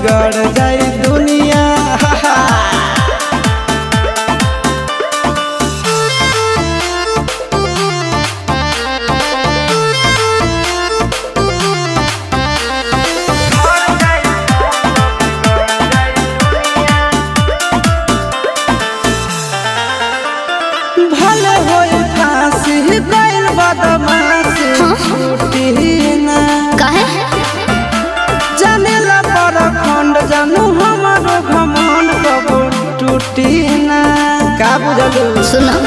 बिगड़ जाई दुनिया। भले होई फांसी गइल बदमाशी छूटी ना काहे जानेला परखंड जानू हमारो घमंड कबो टूटी ना। का बुझलू सुनो